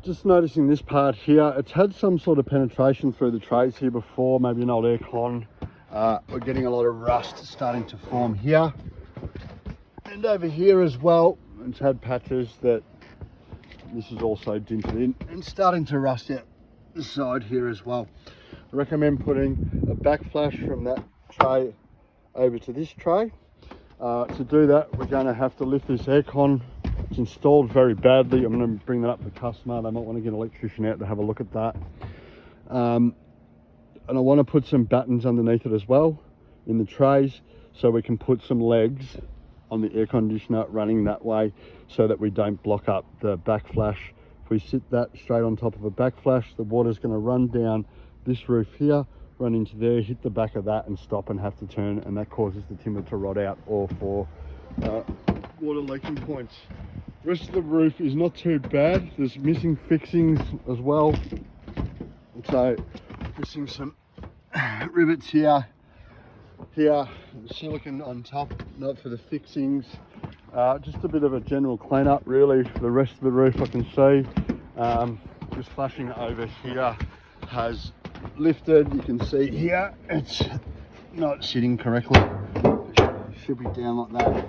just noticing this part here, it's had some sort of penetration through the trays here before, maybe an old aircon. We're getting a lot of rust starting to form here. And over here as well, it's had patches that this is also dinted in and starting to rust out the side here as well. I recommend putting a backflash from that tray over to this tray. To do that, we're going to have to lift this aircon. It's installed very badly. I'm going to bring that up to the customer. They might want to get an electrician out to have a look at that. And I want to put some battens underneath it as well in the trays, so we can put some legs on the air conditioner running that way, so that we don't block up the backflash. If we sit that straight on top of a backflash, the water's going to run down this roof here, run into there, hit the back of that and stop and have to turn, and that causes the timber to rot out or for water leaking points. The rest of the roof is not too bad. There's missing fixings as well, so missing some rivets here, silicone on top, not for the fixings. Just a bit of a general cleanup really for the rest of the roof. I can see just flashing over here has lifted. You can see here it's not sitting correctly. It should be down like that.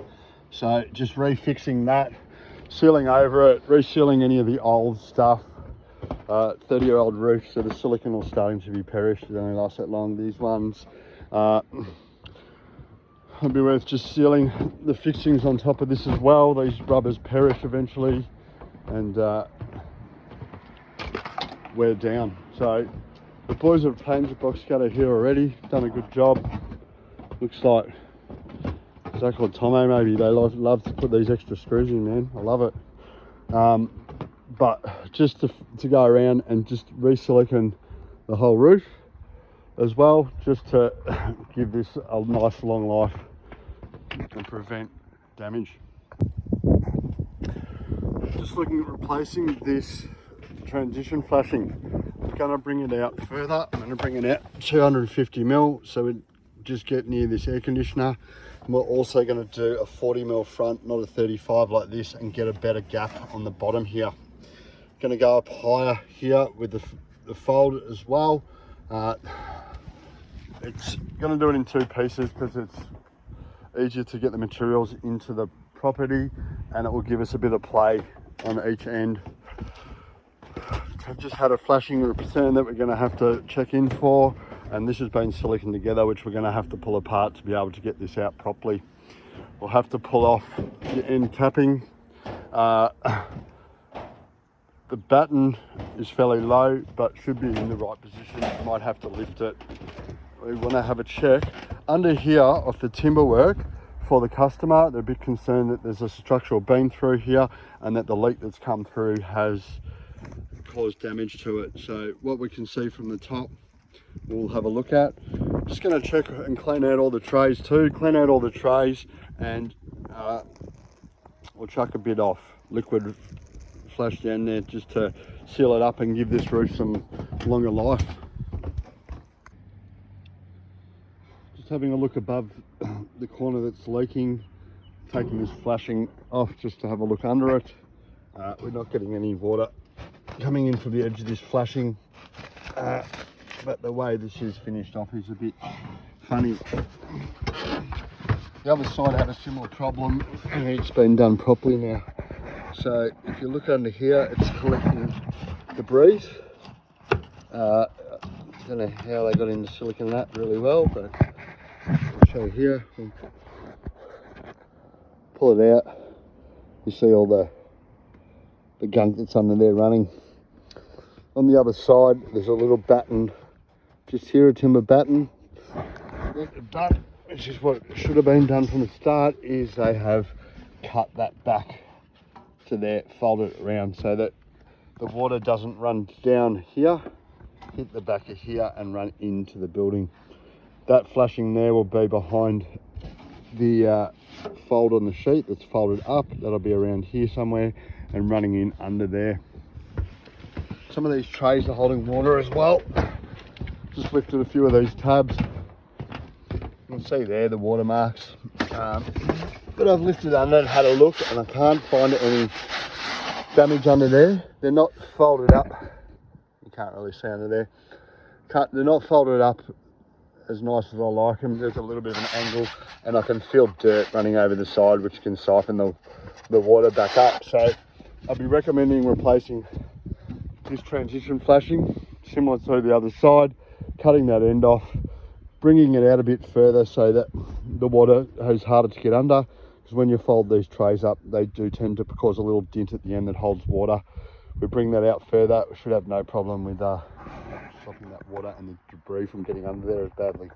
So just refixing that, sealing over it, resealing any of the old stuff. 30-year-old roof, so the silicone all starting to be perished. It only lasts that long. These ones it'd be worth just sealing the fixings on top of this as well. These rubbers perish eventually and wear down. So the boys have painted the box cutter here already, done a good job. Looks like Zach or Tomo maybe, they love to put these extra screws in, man. I love it. But just to go around and just re-silicone the whole roof as well, just to give this a nice long life and prevent damage. Just looking at replacing this transition flashing. I'm going to bring it out further. I'm going to bring it out 250 mil, so we just get near this air conditioner. And we're also going to do a 40 mil front, not a 35 like this, and get a better gap on the bottom here. Going to go up higher here with the fold as well. It's going to do it in two pieces because it's easier to get the materials into the property, and it will give us a bit of play on each end. I've just had a flashing return that we're going to have to check in for, and this has been siliconed together, which we're going to have to pull apart to be able to get this out properly. We'll have to pull off the end capping. The batten is fairly low, but should be in the right position. Might have to lift it. We want to have a check under here of the timber work for the customer. They're a bit concerned that there's a structural beam through here and that the leak that's come through has caused damage to it. So what we can see from the top, we'll have a look at. Just going to check and clean out all the trays too. Clean out all the trays, and we'll chuck a bit off liquid flash down there just to seal it up and give this roof some longer life. Just having a look above the corner that's leaking, taking this flashing off just to have a look under it. We're not getting any water coming in from the edge of this flashing, but the way this is finished off is a bit funny. The other side had a similar problem and it's been done properly now. So if you look under here, it's collecting debris. I don't know how they got into silicone that really well, but I'll show you here. Pull it out. You see all the gunk that's under there running. On the other side, there's a little batten, just here, a timber batten. What they've done, which is what should have been done from the start, is they have cut that back to there, folded it around so that the water doesn't run down here, hit the back of here and run into the building. That flashing there will be behind the fold on the sheet that's folded up. That'll be around here somewhere and running in under there. Some of these trays are holding water as well. Just lifted a few of these tabs. You can see there the watermarks. But I've lifted under and had a look, and I can't find any damage under there. They're not folded up. You can't really see under there. They're not folded up as nice as I like them. There's a little bit of an angle, and I can feel dirt running over the side, which can siphon the water back up. So I'll be recommending replacing this transition flashing, similar to the other side, cutting that end off, bringing it out a bit further so that the water is harder to get under, because when you fold these trays up, they do tend to cause a little dent at the end that holds water. We bring that out further, we should have no problem with stopping that water and the debris from getting under there as badly.